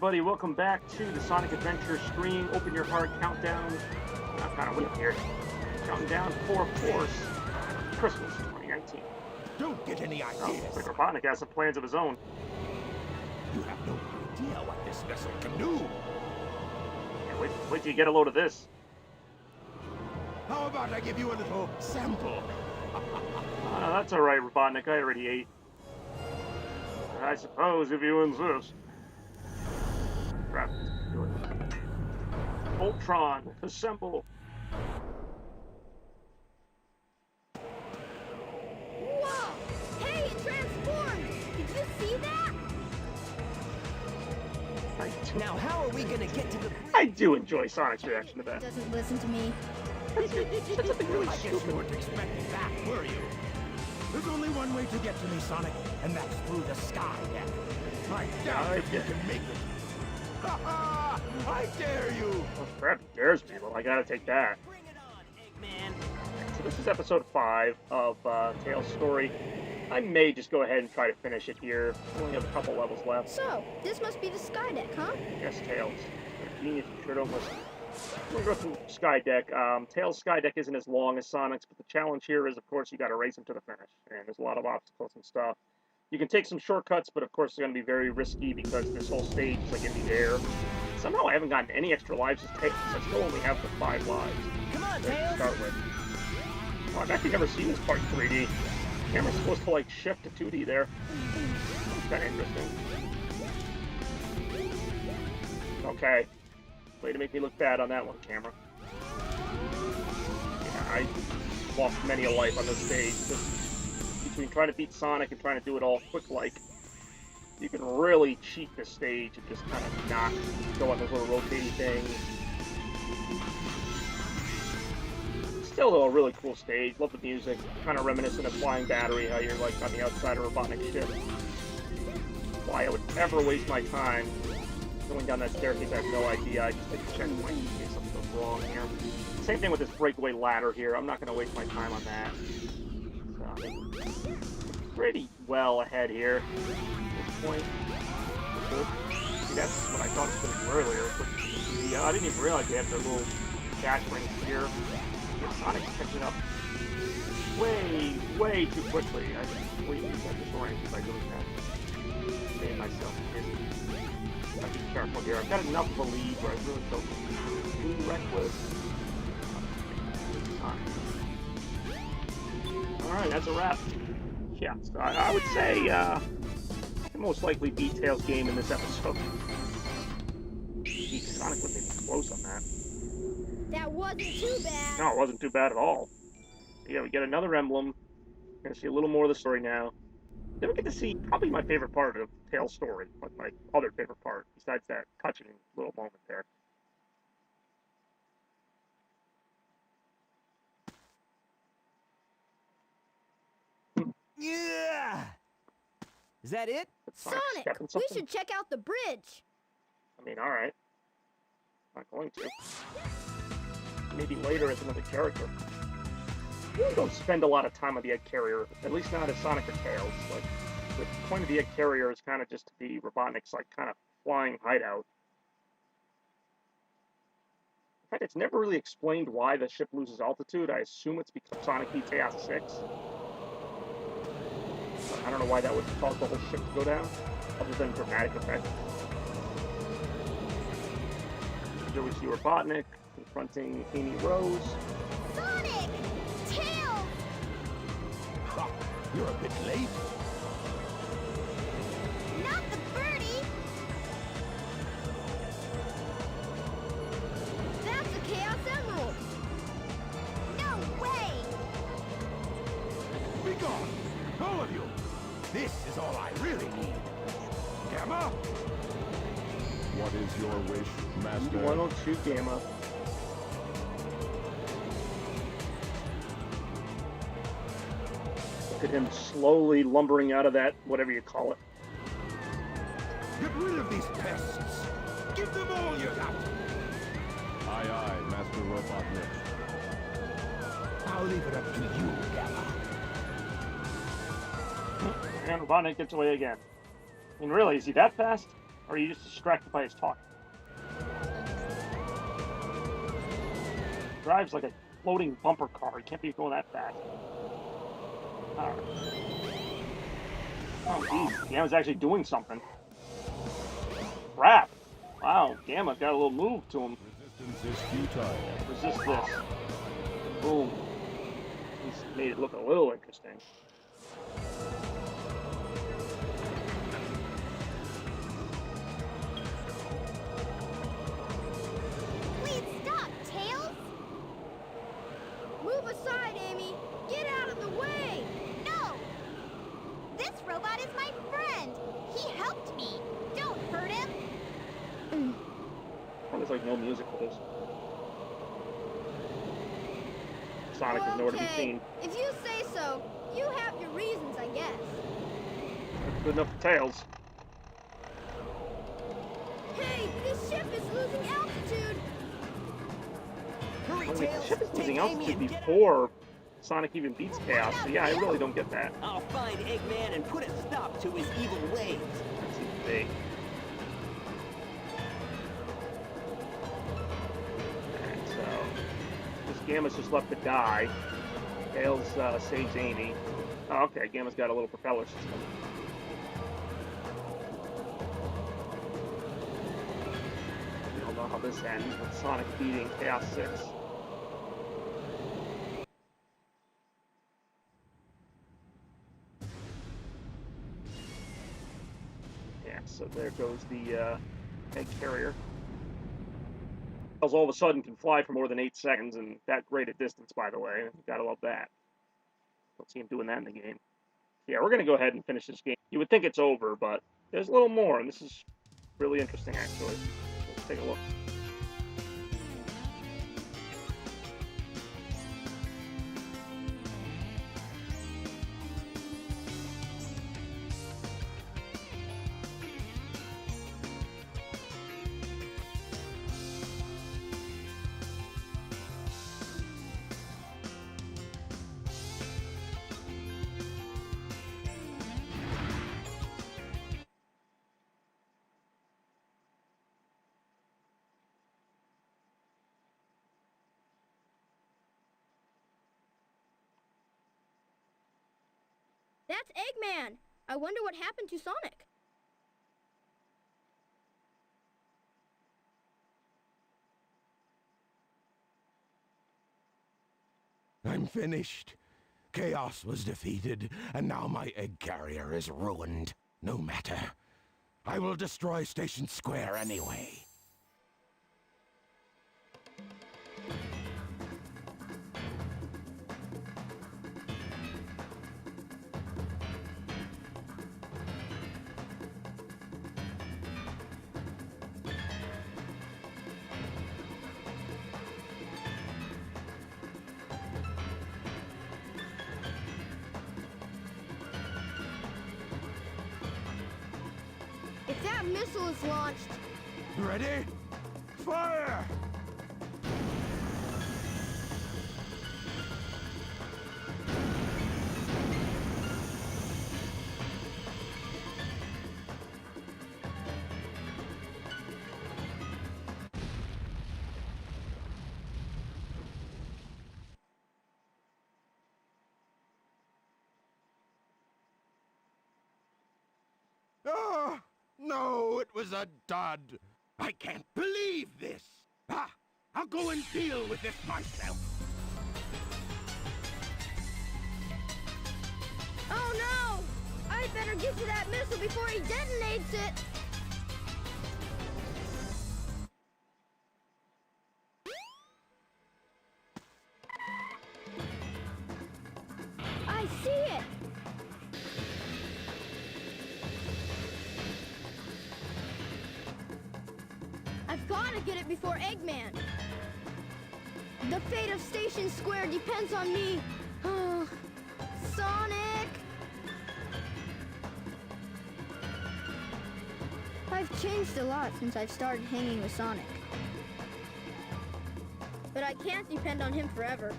everybody, welcome back to the Sonic Adventure stream. Open your heart countdown. I'm kind of weird here. Counting down for, of course, Christmas 2019. Don't get any ideas. Like Robotnik has some plans of his own. You have no idea what this vessel can do. Yeah, wait till you get a load of this. How about I give you a little sample? That's alright, Robotnik. I already ate. I suppose if you insist. Crap. Do it. Voltron, assemble. Whoa! Hey, it transformed! Did you see that? Now how are we gonna get to the... I do enjoy Sonic's reaction to that. Doesn't listen to me. Said something really I guess stupid. you weren't expecting that, were you? There's only one way to get to me, Sonic, and that's through the sky deck. I doubt if you can make it. Ha ha! I dare you! Oh, crap, he dares me. Well, I gotta take that. Bring it on, Eggman! So this is episode 5 of Tails' story. I may just go ahead and try to finish it here. We only have a couple levels left. So, this must be the sky deck, huh? Yes, Tails. Genius, you sure don't listen. We're going to go through Sky Deck. Tails' Sky Deck isn't as long as Sonic's, but the challenge here is, of course, you got to race him to the finish. And there's a lot of obstacles and stuff. You can take some shortcuts, but of course, it's going to be very risky because this whole stage is like in the air. Somehow I haven't gotten any extra lives as Tails. I still only have the 5 lives. Come on, There to Tails! start with. Oh, I've actually never seen this part in 3D. The camera's supposed to like shift to 2D there. That's kind of interesting. Okay. Way to make me look bad on that one, camera. Yeah, I lost many a life on this stage. Just between trying to beat Sonic and trying to do it all quick-like, you can really cheat this stage and just kind of not go on those little rotating things. Still, though, a really cool stage. Love the music. Kind of reminiscent of Flying Battery, how you're like on the outside of Robotnik's ship. Why I would ever waste my time going down that staircase, I have no idea. I just like to check my in case something goes wrong here. Same thing with this breakaway ladder here. I'm not going to waste my time on that. So, pretty well ahead here at this point. See, that's what I thought it was going to do earlier. But I didn't even realize they had their little dash rings here. Yeah, Sonic's catching up way too quickly. I completely got disoriented by doing that. Made myself dizzy. Gotta be careful here. I've got enough of a lead where I really don't be too reckless. Alright, that's a wrap. Yeah, so I would say I most likely beat Tails' game in this episode. Geez, Sonic wouldn't even be close on that. That wasn't too bad. No, it wasn't too bad at all. Yeah, we get another emblem. We're gonna see a little more of the story now. Then we get to see probably my favorite part of Tails' story, like my other favorite part, besides that touching little moment there. Yeah! Is that it? Sonic Sonic, stepping we something? should check out the bridge. I mean, alright. Not going to. Maybe later as another character. You really don't spend a lot of time on the egg carrier, at least not as Sonic or Tails. Like, the point of the egg carrier is kind of just to be Robotnik's, like, kind of flying hideout. In fact, it's never really explained why the ship loses altitude. I assume it's because Sonic beats Chaos 6. I don't know why that would cause the whole ship to go down, other than dramatic effect. Here we see Robotnik confronting Amy Rose. Sonic! Tails! Ha! You're a bit late. Not the birdie! That's a Chaos Emerald! No way! Be gone, all of you. This is all I really need. Gamma? What is your wish, Master? 102 Gamma. Look at him slowly lumbering out of that, whatever you call it. Get rid of these pests. Give them all you got. Aye, aye, Master Robotnik. I'll leave it up to you, Gamma. And Robotnik gets away again. I mean, really, is he that fast? Or are you just distracted by his talk? Drives like a floating bumper car. He can't be going that fast. Alright. Oh, geez. Gamma's actually doing something. Crap. Wow, Gamma got a little move to him. Resistance is futile. Resist this. Boom. He's made it look a little interesting. Please stop, Tails! Move aside, Amy! Get out of the way! No! This robot is my friend! He helped me! Don't hurt him! There's like no music for this. Sonic is nowhere to be seen. If you say so, you have your reasons, I guess. That's good enough for Tails. Hey, this ship is losing altitude! Hurry, I mean, Tails. the ship is Take losing Amy altitude and get before Sonic even beats Chaos, so yeah, I really don't get that. I'll find Eggman and put a stop to his evil ways. That seems vague. Alright, so this Gamma's just left to die. Tails saves Amy. Oh, okay, Gamma's got a little propeller system. We don't know how this ends with Sonic beating Chaos 6. Yeah, so there goes the egg carrier. Tails all of a sudden can fly for more than 8 seconds, and that great a distance, by the way. Gotta love that. Don't see him doing that in the game. Yeah, we're gonna go ahead and finish this game. You would think it's over, but there's a little more, and this is really interesting, actually. Let's take a look. That's Eggman! I wonder what happened to Sonic. I'm finished. Chaos was defeated, and now my egg carrier is ruined. No matter. I will destroy Station Square anyway. If that missile is launched, Ready? Fire! Oh, no, it was a dud. I can't believe this. I'll go and deal with this myself. oh no! I'd better get to that missile before he detonates it! I see it! I've got to get it before Eggman. The fate of Station Square depends on me. Sonic! I've changed a lot since I've started hanging with Sonic. But I can't depend on him forever.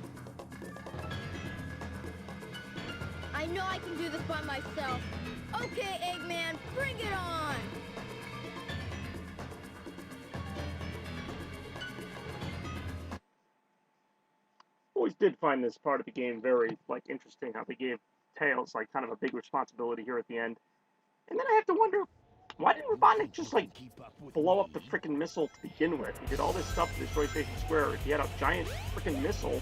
I know I can do this by myself. Okay, Eggman, bring it on! always did find this part of the game very, like, interesting, how they gave Tails, like, kind of a big responsibility here at the end. And then I have to wonder, why didn't Robotnik just, like, blow up the freaking missile to begin with? He did all this stuff to destroy Station Square. He had a giant freaking missile.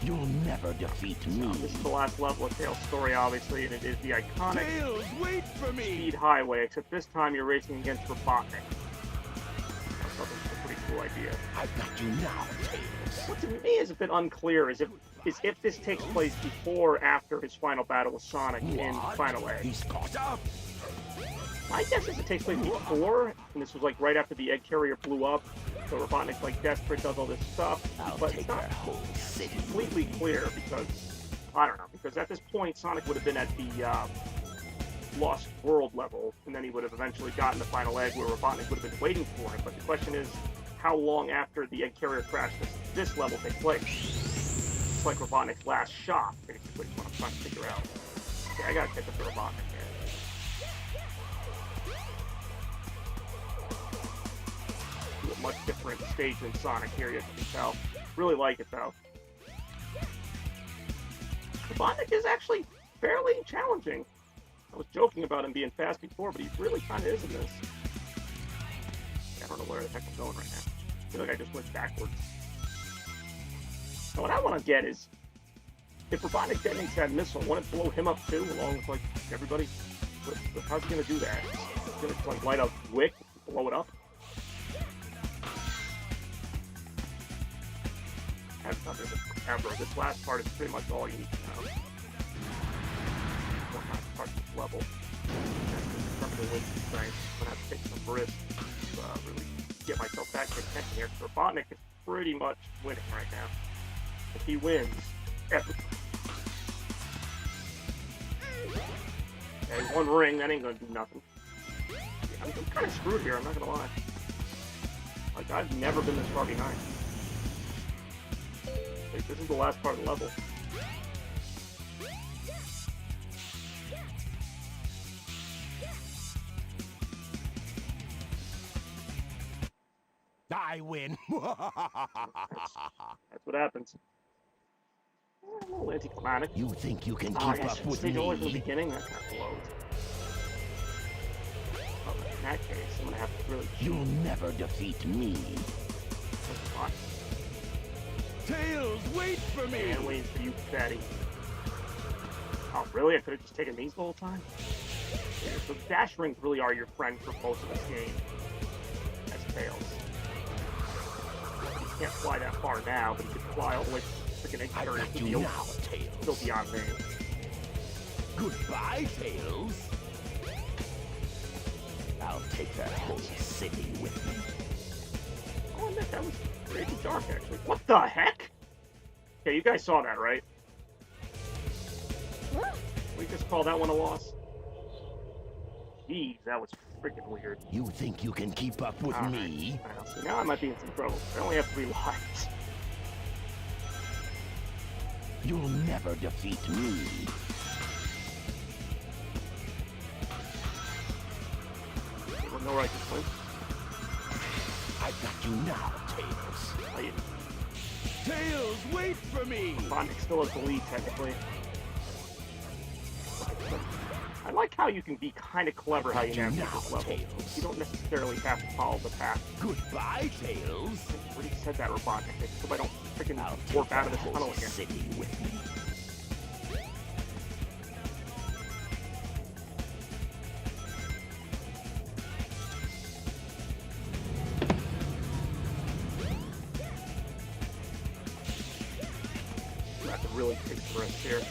You'll never defeat me. This is the last level of Tails' story, obviously, and it is the iconic Tails, wait for me! speed highway, except this time you're racing against Robotnik. I thought this was a pretty cool idea. I've got you now, Tails. What to me is a bit unclear is if this takes place before or after his final battle with Sonic in Final Egg. He's caught up. My guess is it takes place before, and this was like right after the egg carrier blew up, so Robotnik's like desperate, does all this stuff, but it's not completely clear because, I don't know, because at this point Sonic would have been at the Lost World level, and then he would have eventually gotten the final egg where Robotnik would have been waiting for him, but the question is, how long after the egg carrier crash does this level take place? It's like Robotnik's last shot, basically, is what I'm trying to figure out. Okay, I gotta catch up to Robotnik here. A much different stage than Sonic here, you can tell. Really like it, though. Robotnik is actually fairly challenging. I was joking about him being fast before, but he really kind of is in this. I don't know where the heck I'm going right now. I feel like I just went backwards. Now, what I want to get is, if Robotnik detonates that missile, I want it to blow him up too, along with, like, everybody. How's he going to do that? He's going to, like, light a wick and blow it up? I've done this forever. This last part is pretty much all you need to know. One last part of this level. Remember the wind strength. I'm going to have to take some risks to really get myself back to attention here. So Robotnik is pretty much winning right now. If he wins, everything. Yeah, he's one ring, that ain't going to do nothing. Yeah, I'm kind of screwed here, I'm not going to lie. Like, I've never been this far behind. This is the last part of the level. I win. That's what happens. A little anticlimactic. You think you can keep up with Stage always from the me? beginning? That kind of blows. Oh, in that case, I'm gonna have to really. You'll never defeat me. Tails, wait for me! Man, waiting for you, fatty. Oh, really? I could have just taken these the whole time? Yeah, so dash rings really are your friend for most of this game. That's Tails. He can't fly that far now, but he can fly all the way to freaking egg carrier to the now, Tails. still beyond me. Goodbye, Tails. I'll take that whole city with me. Oh, that was pretty dark, actually. What the heck? Okay, you guys saw that, right? We just call that one a loss? Jeez, that was freaking weird. You think you can keep up with me? Well, so now I might be in some trouble. I only have 3 lives. You'll never defeat me. We'll know right this way. I've got you now, Tails. Wait, Tails, wait for me! Robotnik still has the lead, technically. I like how you can be kind of clever how you navigate this level. You don't necessarily have to follow the path. Goodbye, Tails. I already said that, Robotnik. I hope I don't freaking warp out of this tunnel again. City with me. I have to really take some risks here.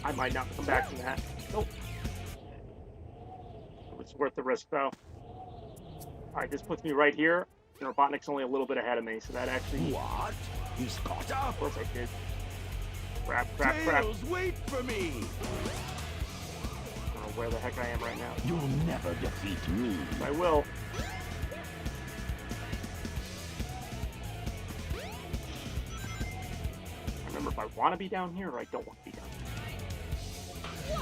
I might not come back from that. Nope. It's worth the risk, though. Alright, this puts me right here. And Robotnik's only a little bit ahead of me, so that actually... What? He's caught up. Of course I did. Crap, crap, crap. Tails, wait for me. I don't know where the heck I am right now. You'll never defeat me. I will. if I want to be down here or I don't want to be down here.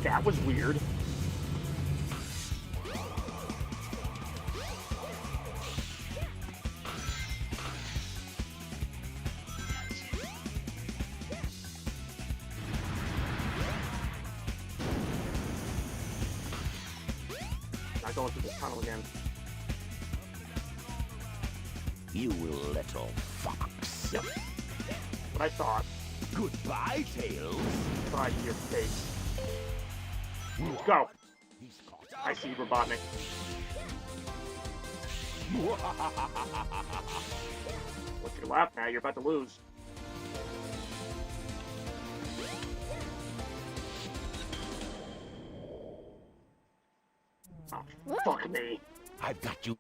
That was weird. Not going through this tunnel again. You little fox. Yep. What I thought. Goodbye, Tails. Try your face. Go. I see Robotnik. What's your laugh now? You're about to lose. Oh, fuck me. I've got you.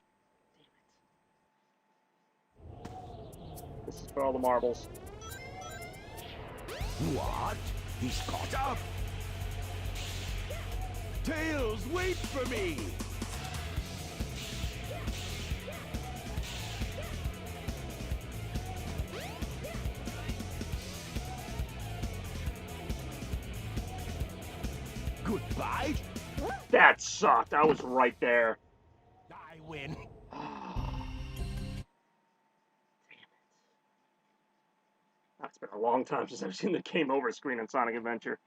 This is for all the marbles. What? He's caught up. Tails, wait for me. Goodbye. That sucked. I was right there. I win. It's been a long time since I've seen the game over screen on Sonic Adventure.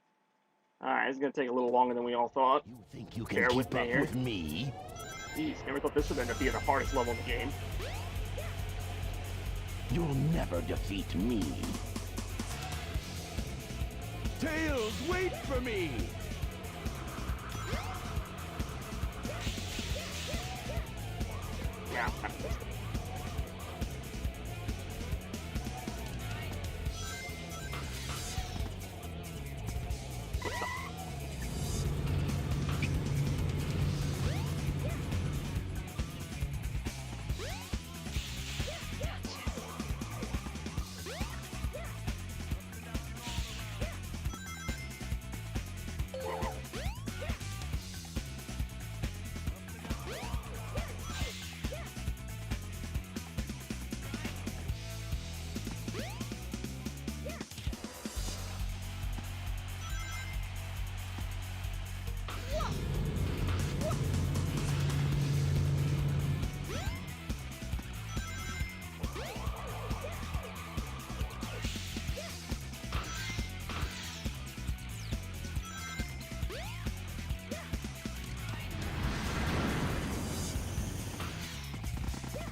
Alright, it's gonna take a little longer than we all thought. You think you can Bear keep with me up here. with me? Jeez, never thought this would end up being the hardest level in the game. You'll never defeat me. Tails, wait for me. Yeah, I missed it.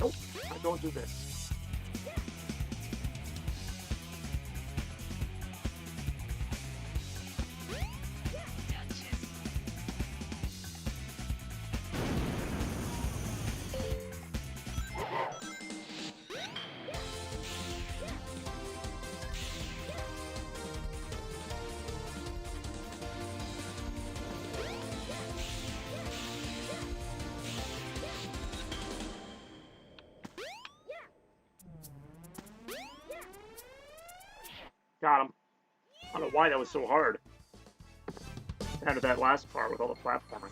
Nope, I don't do this. Got him. I don't know why that was so hard. Out of that last part with all the platforming.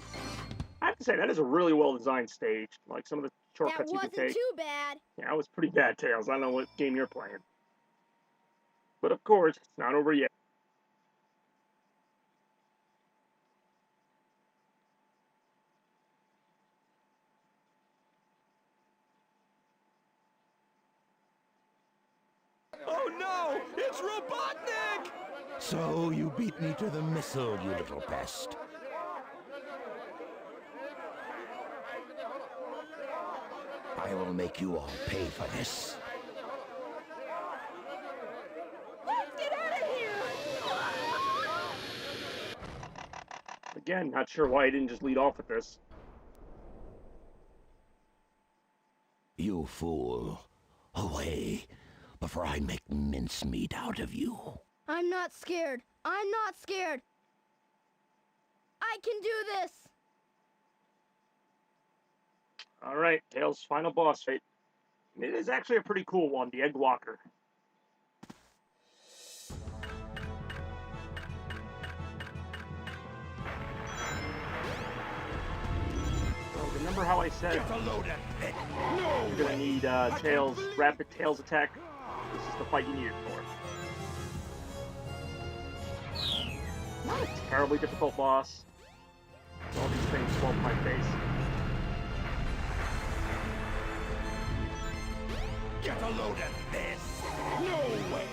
I have to say, that is a really well-designed stage. Like, some of the That shortcuts you can wasn't take. too bad. Yeah, it was pretty bad, Tails. I don't know what game you're playing. But of course, it's not over yet. Oh no! It's Robotnik! So you beat me to the missile, you little pest. I will make you all pay for this. Let's get out of here! Again, not sure why he didn't just lead off with this. You fool. Away, before I make mincemeat out of you. I'm not scared. I'm not scared. I can do this. Alright, Tails' final boss fight. It is actually a pretty cool one, the Egg Walker. So remember how I said Get a load of it. No you're gonna need Tails, rapid Tails attack? This is the fight you need it for. Not a terribly difficult boss. All these things fall in my face. Get a load of this! No way!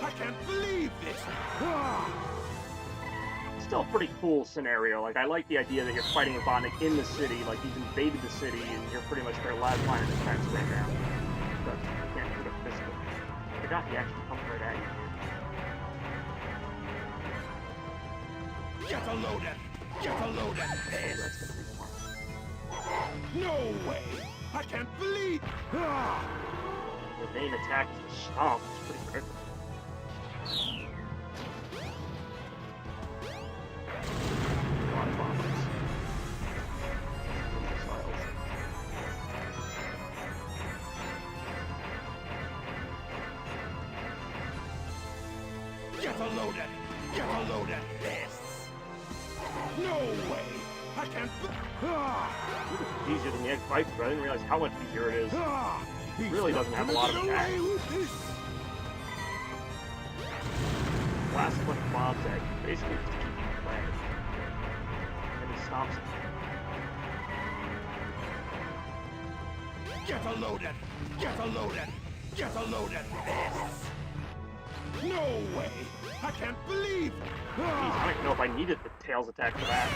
I can't believe this! Ah! Still a pretty cool scenario. Like, I like the idea that you're fighting Robotnik in the city, like he's invaded the city, and you're pretty much their last line of defense right now. But you can't shoot a pistol. I forgot he actually comes right at you. Get a load of this! No way! I can't believe... Ah! The main attack is the stomp. It's pretty critical. A lot of bombs. Missiles. Get a load of this! No way! I can't... Ah! It's easier than the X-Viper, but I didn't realize how much easier it is. Ah! It really doesn't have a lot of attack. Blast a bunch of bombs at you, basically just to keep you playing. And he stomps it. Get a load of this! No way! I can't believe... Jeez, I don't even know if I needed the Tails attack for that.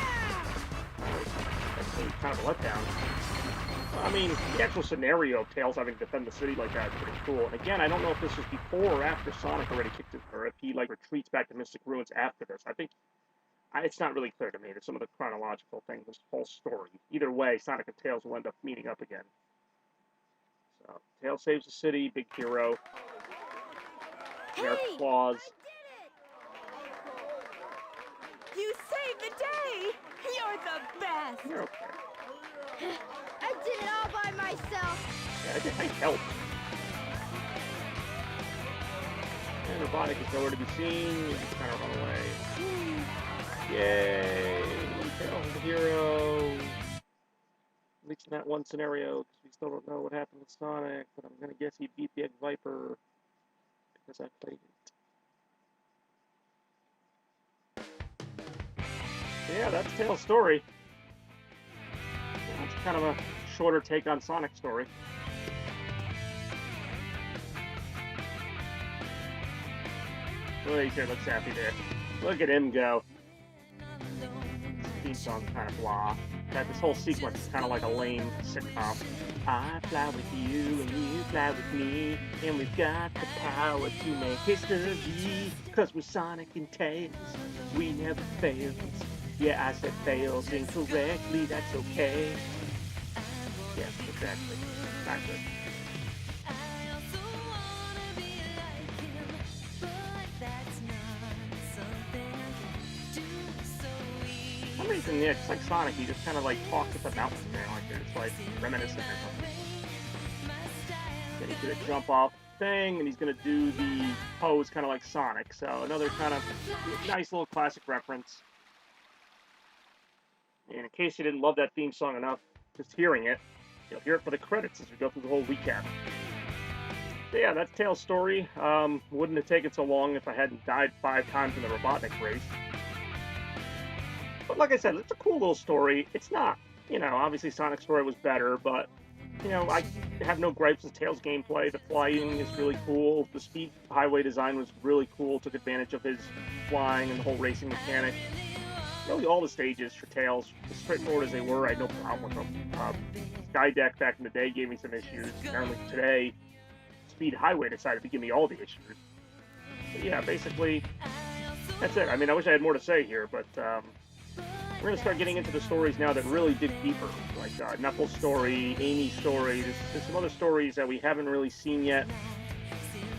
That's kind of a letdown. I mean, the actual scenario of Tails having to defend the city like that is pretty cool. And again, I don't know if this was before or after Sonic already kicked it, or if he, like, retreats back to Mystic Ruins after this. I think... it's not really clear to me. There's some of the chronological things, this whole story. Either way, Sonic and Tails will end up meeting up again. So, Tails saves the city, big hero. Their claws. You saved the day! You're the best! You're okay. I did it all by myself! Yeah, I helped. And Robotnik is nowhere to be seen. He just kind of run away. Yay! Tails is the hero. At least in that one scenario, because we still don't know what happened with Sonic, but I'm gonna guess he beat the X-Viper because I played it. So yeah, that's Tails' story. It's kind of a shorter take on Sonic's story. Oh, he sure looks happy there. Look at him go. Theme song's kind of blah. That this whole sequence is kind of like a lame sitcom. I fly with you and you fly with me, and we've got the power to make history. 'Cause we're Sonic and Tails, we never fail. Yeah, I said fails incorrectly, that's okay. Yes, exactly. Not good. For some reason, yeah, just like Sonic, he just kind of like talks at the mountain there, like they're just like reminiscent or something. Then he's gonna jump off the thing, and he's gonna do the pose kind of like Sonic. So another kind of nice little classic reference. And in case you didn't love that theme song enough, just hearing it, you'll hear it for the credits as we go through the whole recap. So yeah, that's Tails' story. Wouldn't have taken so long if I hadn't died 5 times in the Robotnik race. But like I said, it's a cool little story. It's not, obviously Sonic's story was better, but, I have no gripes with Tails' gameplay. The flying is really cool. The speed highway design was really cool. Took advantage of his flying and the whole racing mechanic. Really all the stages for Tails, as straightforward as they were, I had no problem with them. Skydeck back in the day gave me some issues. Apparently today, Speed Highway decided to give me all the issues. But yeah, basically, that's it. I mean, I wish I had more to say here, but we're going to start getting into the stories now that really dig deeper. Like Knuckles' story, Amy's story. There's some other stories that we haven't really seen yet.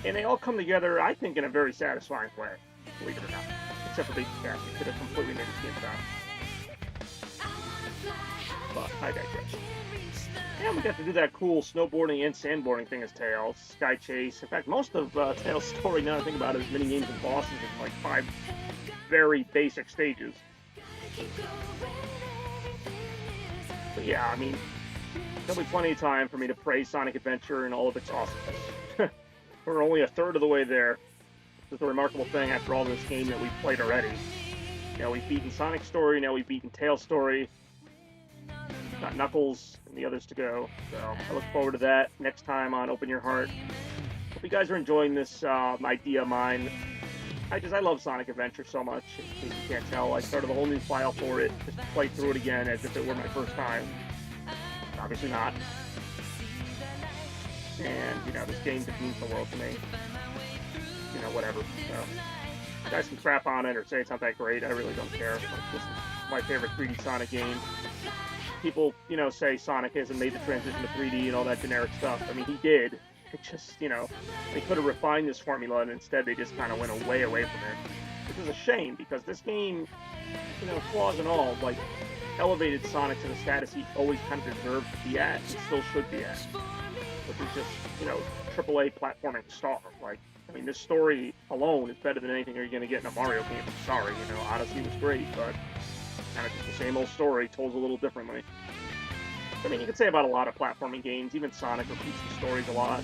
And they all come together, I think, in a very satisfying way, believe it or not. Except for Baby Cat, he could have completely made his game down. But I digress. And we got to do that cool snowboarding and sandboarding thing as Tails, Sky Chase. In fact, most of Tails' story, now that I think about it, is mini-games and bosses in like 5 very basic stages. But yeah, I mean, there'll be plenty of time for me to praise Sonic Adventure and all of its awesomeness. We're only a third of the way there. It's a remarkable thing after all this game that we've played already. You know, we've beaten Sonic's story, now we've beaten Tails' story. Got Knuckles and the others to go. So I look forward to that next time on Open Your Heart. Hope you guys are enjoying this idea of mine. I love Sonic Adventure so much. In case you can't tell, I started a whole new file for it, just to play through it again as if it were my first time. Obviously not. And, you know, this game just means the world to me. You know, whatever. So, you guys can crap on it or say it's not that great. I really don't care. Like, this is my favorite 3D Sonic game. People, you know, say Sonic hasn't made the transition to 3D and all that generic stuff. I mean, he did. It just, you know, they could have refined this formula, and instead they just kind of went away from it. Which is a shame, because this game, you know, flaws and all, like, elevated Sonic to the status he always kind of deserved to be at, and still should be at. Which is just, you know, AAA platforming star. Like, I mean, this story alone is better than anything you're going to get in a Mario game. I'm sorry, you know, Odyssey was great, but kind of just the same old story told a little differently. I mean, you could say about a lot of platforming games. Even Sonic repeats the stories a lot.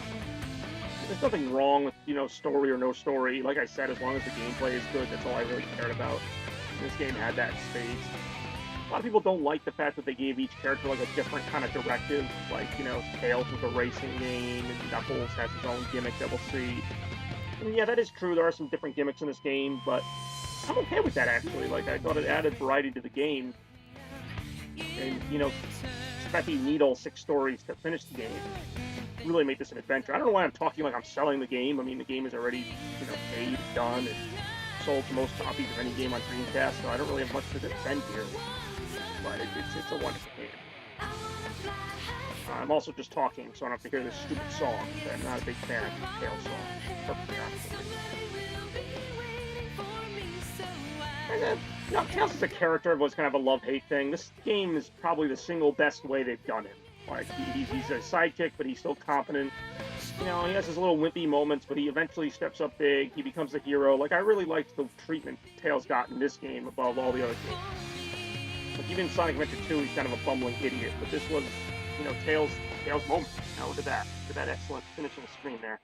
There's nothing wrong with, you know, story or no story. Like I said, as long as the gameplay is good, that's all I really cared about. This game had that in spades. A lot of people don't like the fact that they gave each character like a different kind of directive. Like, you know, Tails was a racing game, and Knuckles has his own gimmick that we'll see. And yeah, that is true. There are some different gimmicks in this game, but I'm okay with that, actually. Like, I thought it added variety to the game. And, you know, the fact that you need all 6 stories to finish the game really make this an adventure. I don't know why I'm talking like I'm selling the game. I mean, the game is already, you know, made, done, and sold the most copies of any game on Dreamcast, so I don't really have much to defend here. But it's a wonderful game. I'm also just talking, so I don't have to hear this stupid song. I'm not a big fan of the Tails song. Perfectly honest. And then, you know, Tails as a character was kind of a love-hate thing. This game is probably the single best way they've done it. Like, he's a sidekick, but he's still competent. You know, he has his little wimpy moments, but he eventually steps up big. He becomes a hero. Like, I really liked the treatment Tails got in this game above all the other games. Like, even in Sonic Adventure 2, he's kind of a bumbling idiot, but this was, you know, Tails' moment. Now, look at that. Look at that excellent finish on the screen there.